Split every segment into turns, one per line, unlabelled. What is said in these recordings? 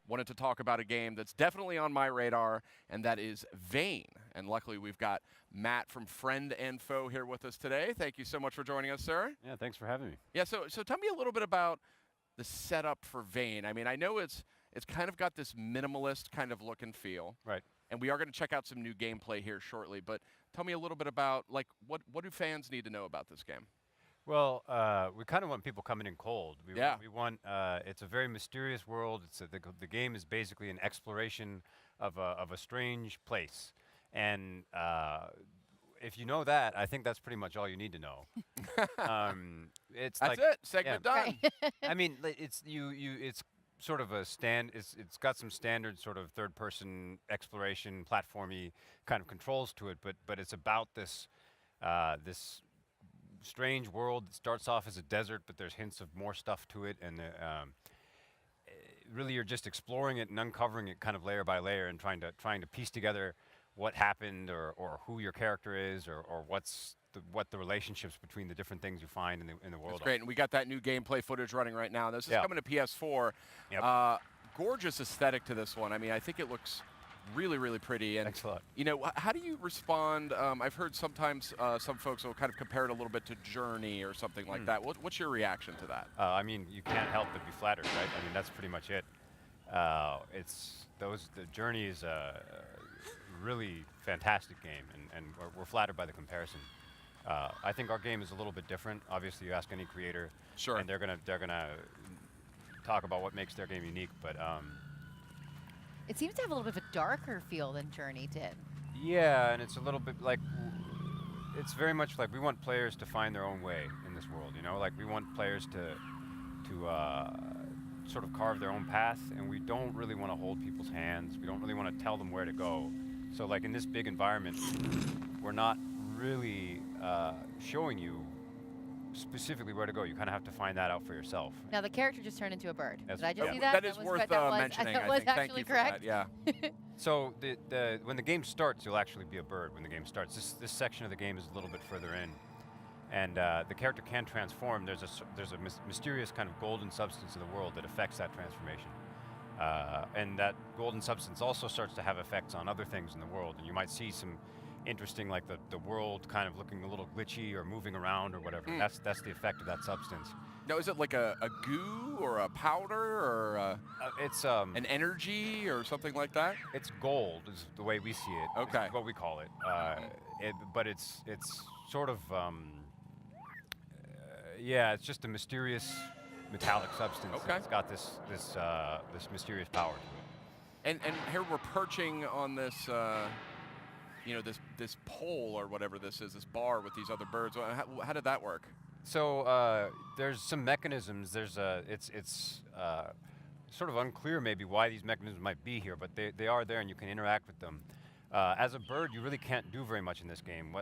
Wanted to talk about a game that's definitely on my radar, and that is Vane. And luckily, we've got Matt from Friend and Foe here with us today. Thank you so much for joining us, sir.
Yeah, thanks for having me.
Yeah, so tell me a little bit about the setup for Vane. I mean, I know it's kind of got this minimalist kind of look and feel.
Right.
And we are going to check out some new gameplay here shortly, but tell me a little bit about, like, what do fans need to know about this game?
Well, we kind of want people coming in cold.
Yeah.
We want, it's a very mysterious world. The game is basically an exploration of a strange place. And if you know that, I think that's pretty much all you need to know. It's
That's
like,
it. Segment done.
I mean, it's sort of it's got some standard sort of third-person exploration, platformy kind of controls to it, but it's about this this strange world that starts off as a desert, but there's hints of more stuff to it, and really you're just exploring it and uncovering it kind of layer by layer and trying to piece together what happened or who your character is or what the relationships between the different things you find in the world.
That's great, and we got that new gameplay footage running right now. This is coming to PS4.
Yep.
Gorgeous aesthetic to this one. I mean, I think it looks really, really pretty. And
Thanks a lot.
you know, how do you respond? I've heard sometimes some folks will kind of compare it a little bit to Journey or something like that. What's your reaction to that?
I mean, you can't help but be flattered, right? I mean, that's pretty much it. The Journey is a really fantastic game, and we're flattered by the comparison. I think our game is a little bit different. Obviously, you ask any creator,
Sure.
and they're gonna talk about what makes their game unique. But
It seems to have a little bit of a darker feel than Journey did.
yeah, and it's a little bit like it's very much like we want players to find their own way in this world. You know, like we want players to sort of carve their own path, and we don't really want to hold people's hands. We don't really want to tell them where to go. So, like in this big environment, we're not really showing you specifically where to go. You kind of have to find that out for yourself.
Now the character just turned into a bird.
That's-
Did I just
yeah.
see that?
That is worth mentioning.
That
I
was
think. Thank
actually
you for
correct.
that. Yeah.
So when the game starts, you'll actually be a bird when the game starts. This section of the game is a little bit further in, and the character can transform. There's a mysterious kind of golden substance in the world that affects that transformation, and that golden substance also starts to have effects on other things in the world. And you might see some interesting, like the world kind of looking a little glitchy or moving around or whatever. That's the effect of that substance.
Now, is it like a goo or a powder or
It's
an energy or something like that?
It's gold is the way we see it.
Okay.
Is what we call it. But it's sort of yeah, it's just a mysterious metallic substance.
Okay.
It's got this mysterious power to it.
And here we're perching on this, you know, this pole or whatever this is, this bar with these other birds. How did that work?
So there's some mechanisms. It's sort of unclear maybe why these mechanisms might be here, but they are there and you can interact with them. As a bird, you really can't do very much in this game.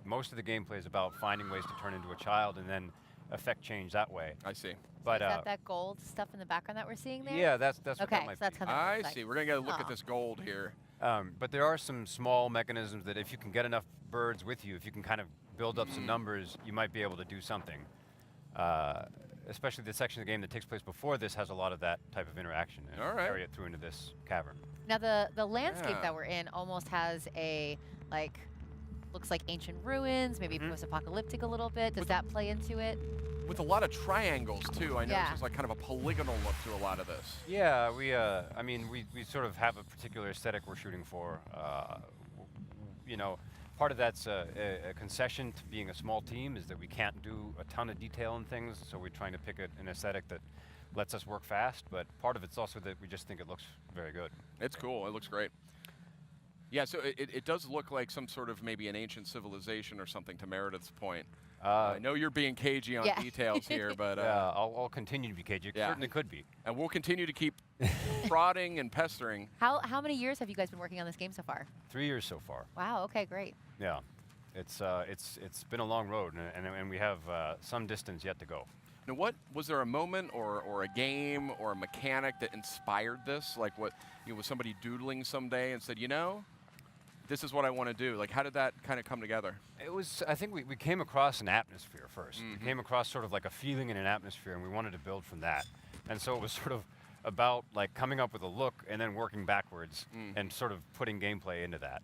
Most of the gameplay is about finding ways to turn into a child and then affect change that way.
I see.
But
Is that gold stuff in the background that we're seeing there?
yeah, that's what
Okay,
that might
so that's
be.
kind of.
I see. We're gonna get a look at
Aw.
this gold here.
But there are some small mechanisms that if you can get enough birds with you, if you can kind of build up some numbers, you might be able to do something. Especially the section of the game that takes place before this has a lot of that type of interaction and
All right.
carry it through into this cavern.
Now the landscape
Yeah.
that we're in almost has a looks like ancient ruins, maybe post-apocalyptic a little bit. Does that play into it?
With a lot of triangles too. I know
Yeah.
there's like kind of a polygonal look to a lot of this.
Yeah, I mean, we sort of have a particular aesthetic we're shooting for. You know, part of that's a concession to being a small team is that we can't do a ton of detail in things, so we're trying to pick an aesthetic that lets us work fast, but part of it's also that we just think it looks very good.
It's cool. It looks great. Yeah, so it does look like some sort of maybe an ancient civilization or something, to Meredith's point. I know you're being cagey on
Yeah.
details here, but
Yeah, I'll continue to be cagey. It
yeah.
certainly could be.
and we'll continue to keep prodding and pestering.
How many years have you guys been working on this game so far?
3 years so far.
Wow. Okay. Great.
Yeah, it's been a long road, and we have some distance yet to go.
Now, was there a moment or a game or a mechanic that inspired this? Like, was somebody doodling someday and said, you know, this is what I want to do? Like, how did that kind of come together?
It was, I think we came across an atmosphere first. We came across sort of like a feeling in an atmosphere, and we wanted to build from that. And so it was sort of about like coming up with a look and then working backwards and sort of putting gameplay into that.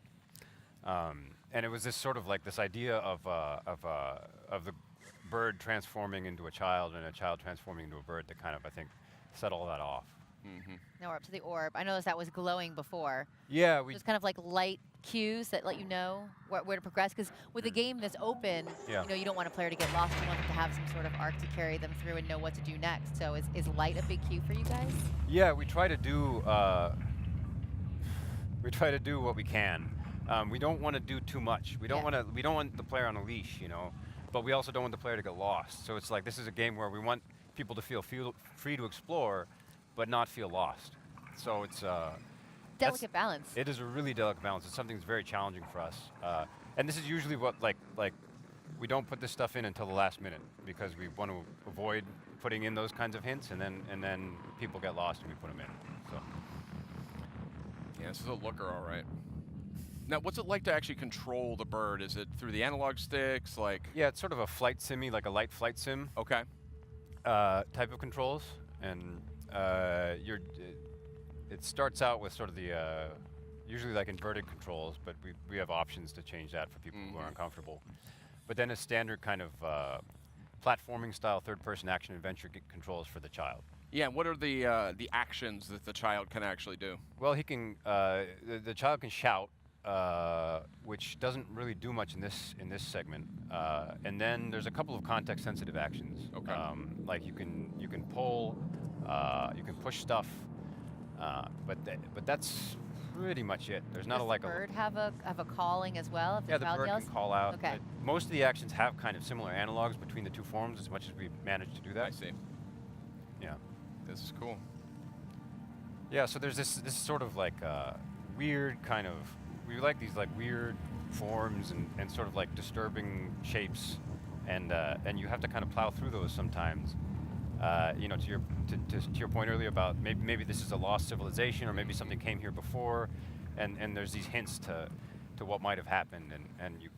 And it was this sort of like this idea of the bird transforming into a child and a child transforming into a bird that kind of, I think, set all that off.
Now we're up to the orb. I noticed that was glowing before.
Yeah, we
Just kind of like light cues that let you know where to progress. Because with a game that's open, you know, you don't want a player to get lost. You want them to have some sort of arc to carry them through and know what to do next. So is light a big cue for you guys?
Yeah, we try to do what we can. We don't want to do too much. We don't want the player on a leash, you know, but we also don't want the player to get lost. So it's like this is a game where we want people to feel free to explore, but not feel lost. So it's
Delicate balance.
It is a really delicate balance. It's something that's very challenging for us. And this is usually what like we don't put this stuff in until the last minute because we want to avoid putting in those kinds of hints, and then people get lost and we put them in. So
yeah, this is a looker, all right. Now, what's it like to actually control the bird? Is it through the analog sticks, like?
Yeah, it's sort of a flight simmy, like a light flight sim.
Okay.
Type of controls, and it starts out with sort of the usually like inverted controls, but we have options to change that for people who are uncomfortable. But then a standard kind of platforming style third-person action adventure controls for the child.
Yeah, what are the actions that the child can actually do?
Well, he can the child can shout, which doesn't really do much in this segment. And then there's a couple of context-sensitive actions.
Okay.
Like you can pull, you can push stuff, but that's pretty much it. There's not
Does
like
the bird have a calling as well? If
yeah,
the
the
child
bird
yells?
can call out.
Okay.
Most of the actions have kind of similar analogs between the two forms, as much as we managed to do that.
I see.
Yeah.
This is cool.
Yeah. So there's this sort of like weird kind of we like these like weird forms and sort of like disturbing shapes, and you have to kind of plow through those sometimes. You know, to your point earlier about maybe this is a lost civilization, or maybe something came here before, and there's these hints to what might have happened, and you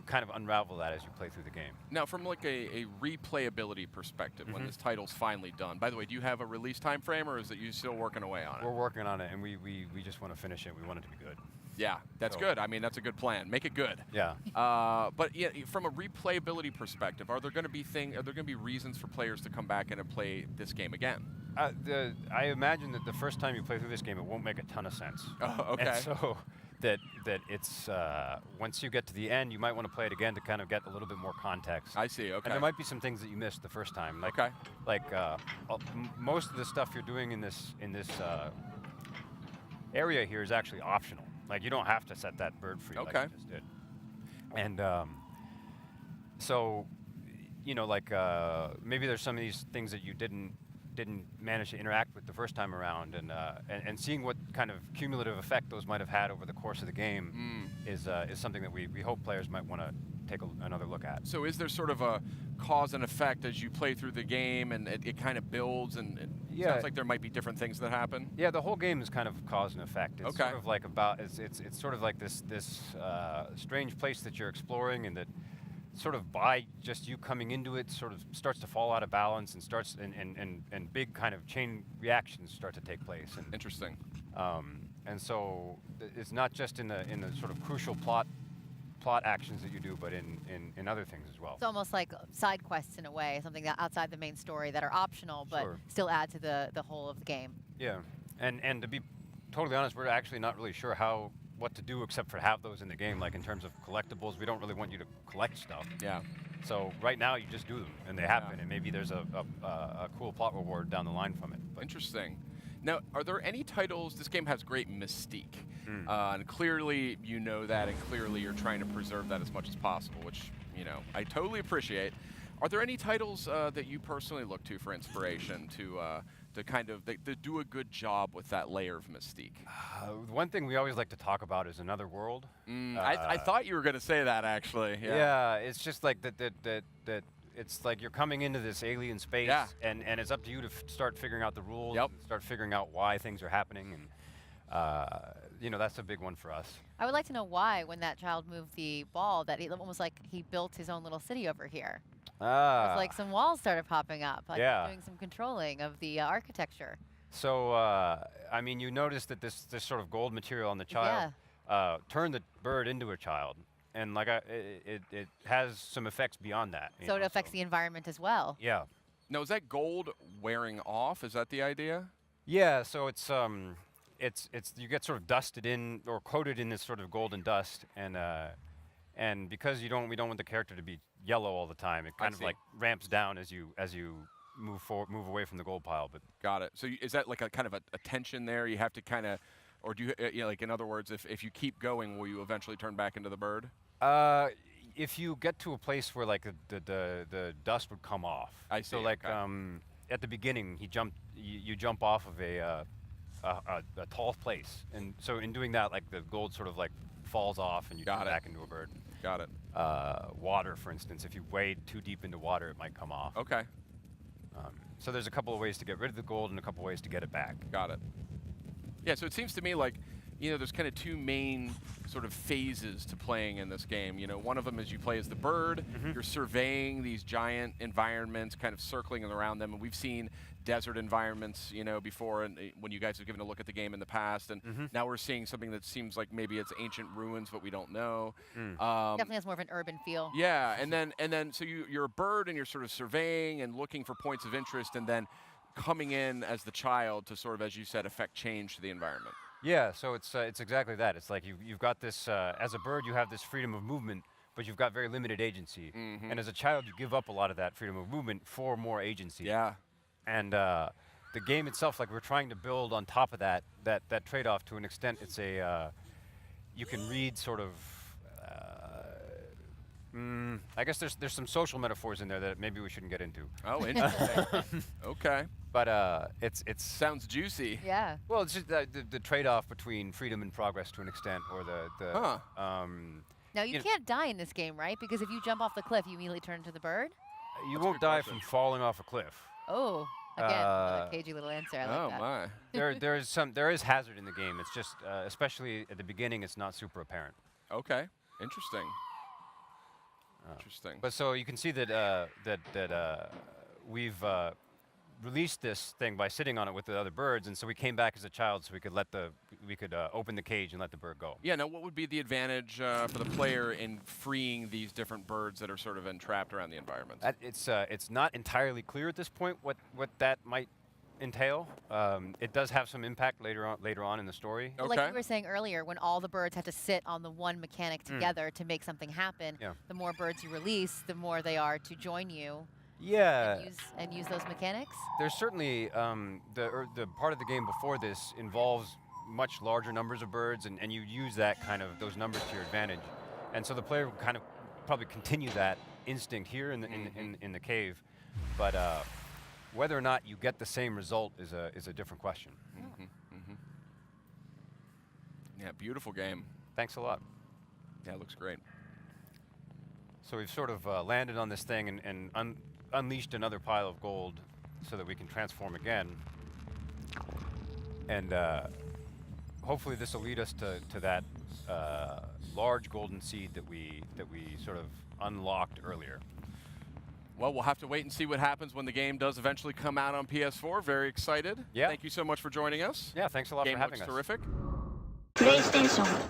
kind of unravel that as you play through the game.
Now, from like a replayability perspective, when this title's finally done, by the way, do you have a release time frame, or is it you still working away on it?
We're working on it, and we just want to finish it. We want it to be good.
Yeah, that's good. I mean, that's a good plan. Make it good.
Yeah.
But yeah, from a replayability perspective, are there going to be reasons for players to come back in and play this game again?
I imagine that the first time you play through this game, it won't make a ton of sense.
Oh, okay.
And so that it's once you get to the end, you might want to play it again to kind of get a little bit more context.
I see. Okay.
And there might be some things that you missed the first time. Like,
okay.
Like most of the stuff you're doing in this area here is actually optional. Like you don't have to set that bird free like you just did. And so, you know, like maybe there's some of these things that you didn't manage to interact with the first time around, and seeing what kind of cumulative effect those might have had over the course of the game is something that we hope players might want to take another look at.
So is there sort of a cause and effect as you play through the game, and it kind of builds, and it sounds like there might be different things that happen?
Yeah, the whole game is kind of cause and effect. It's sort of like it's sort of like this strange place that you're exploring, and that sort of by just you coming into it sort of starts to fall out of balance and starts and big kind of chain reactions start to take place. And
interesting.
And so it's not just in the sort of crucial plot actions that you do, but in other things as well.
It's almost like side quests in a way, something that outside the main story that are optional, but still add to the whole of the game.
Yeah, and to be totally honest, we're actually not really sure what to do except for have those in the game. Like in terms of collectibles, we don't really want you to collect stuff.
Yeah.
So right now you just do them, and they happen, and maybe there's a cool plot reward down the line from it. But
interesting. Now, are there any titles? This game has great mystique, and clearly you know that, and clearly you're trying to preserve that as much as possible, which I totally appreciate. Are there any titles that you personally look to for inspiration to kind of to do a good job with that layer of mystique?
One thing we always like to talk about is Another World.
I thought you were going to say that, actually.
Yeah, it's just like that it's like you're coming into this alien space, and it's up to you to start figuring out the rules, and start figuring out why things are happening, and that's a big one for us.
I would like to know why, when that child moved the ball, that it almost like he built his own little city over here. It's like some walls started popping up, like doing some controlling of the architecture.
So, I mean, you notice that this sort of gold material on the child turned the bird into a child. And like it has some effects beyond that.
So it affects the environment as well.
Yeah.
Now, is that gold wearing off? Is that the idea?
Yeah. So it's you get sort of dusted in or coated in this sort of golden dust, and because we don't want the character to be yellow all the time, it kind of like ramps down as you move away from the gold pile. But
got it. So is that like a kind of a tension there? You have to kind of, or do you like in other words, if you keep going, will you eventually turn back into the bird?
If you get to a place where like the dust would come off.
I see.
So like at the beginning, you jump off of a tall place, and so in doing that, like the gold sort of like falls off, and you turn back into a bird.
Got it.
Water, for instance, if you wade too deep into water, it might come off.
Okay.
So there's a couple of ways to get rid of the gold and a couple of ways to get it back.
Got it. Yeah, so it seems to me like, there's kind of two main sort of phases to playing in this game. One of them is you play as the bird. You're surveying these giant environments, kind of circling around them. And we've seen desert environments, before, and when you guys have given a look at the game in the past. And now we're seeing something that seems like maybe it's ancient ruins, but we don't know.
Definitely has more of an urban feel.
Yeah, and then so you're a bird and you're sort of surveying and looking for points of interest, and then coming in as the child to sort of, as you said, affect change to the environment.
Yeah, so it's exactly that. It's like you've got this, as a bird, you have this freedom of movement, but you've got very limited agency. And as a child, you give up a lot of that freedom of movement for more agency.
Yeah.
And the game itself, like we're trying to build on top of that trade-off to an extent. It's you can read sort of, I guess there's some social metaphors in there that maybe we shouldn't get into.
Oh, interesting. Okay.
But it's
sounds juicy.
Yeah.
Well, it's just the trade-off between freedom and progress to an extent, or
Now you can't die in this game, right? Because if you jump off the cliff, you immediately turn into the bird.
You won't die from falling off a cliff.
Oh, again, another cagey little answer. I like that.
My.
there is hazard in the game. It's just, especially at the beginning, it's not super apparent.
Okay. Interesting. Interesting.
But so you can see that we've released this thing by sitting on it with the other birds, and so we came back as a child so we could open the cage and let the bird go.
Yeah. Now, what would be the advantage for the player in freeing these different birds that are sort of entrapped around the environment?
It's not entirely clear at this point what that might entail. It does have some impact later on in the story.
Okay. Like you were saying earlier, when all the birds have to sit on the one mechanic together to make something happen, the more birds you release, the more they are to join you.
Yeah.
And use those mechanics.
There's certainly the part of the game before this involves much larger numbers of birds, and you use those numbers to your advantage, and so the player will kind of probably continue that instinct here in the cave, but whether or not you get the same result is a different question.
Yeah, beautiful game.
Thanks a lot.
Yeah, it looks great.
So we've sort of landed on this thing and unleashed another pile of gold so that we can transform again. And hopefully this will lead us to that large golden seed that we sort of unlocked earlier.
Well, we'll have to wait and see what happens when the game does eventually come out on PS4. Very excited.
Yeah.
Thank you so much for joining us.
Yeah, thanks a lot for having us.
Game looks terrific.
PlayStation